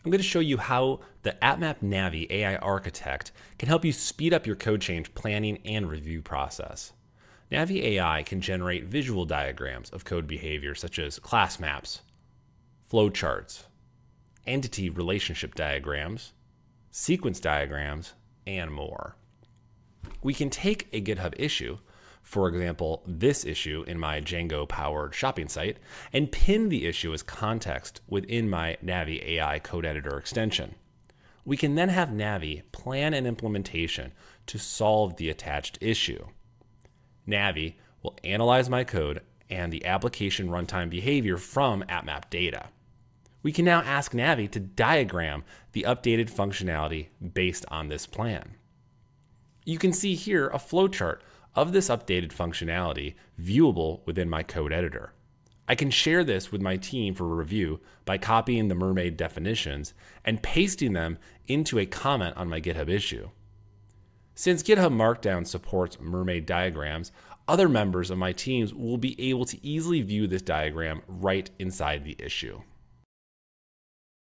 I'm going to show you how the AppMap Navi AI Architect can help you speed up your code change planning and review process. Navi AI can generate visual diagrams of code behavior such as class maps, flowcharts, entity relationship diagrams, sequence diagrams, and more. We can take a GitHub issue, for example, this issue in my Django-powered shopping site, and pin the issue as context within my Navi AI code editor extension. We can then have Navi plan an implementation to solve the attached issue. Navi will analyze my code and the application runtime behavior from AppMap data. We can now ask Navi to diagram the updated functionality based on this plan. You can see here a flowchart of this updated functionality viewable within my code editor. I can share this with my team for review by copying the Mermaid definitions and pasting them into a comment on my GitHub issue. Since GitHub Markdown supports Mermaid diagrams, other members of my teams will be able to easily view this diagram right inside the issue.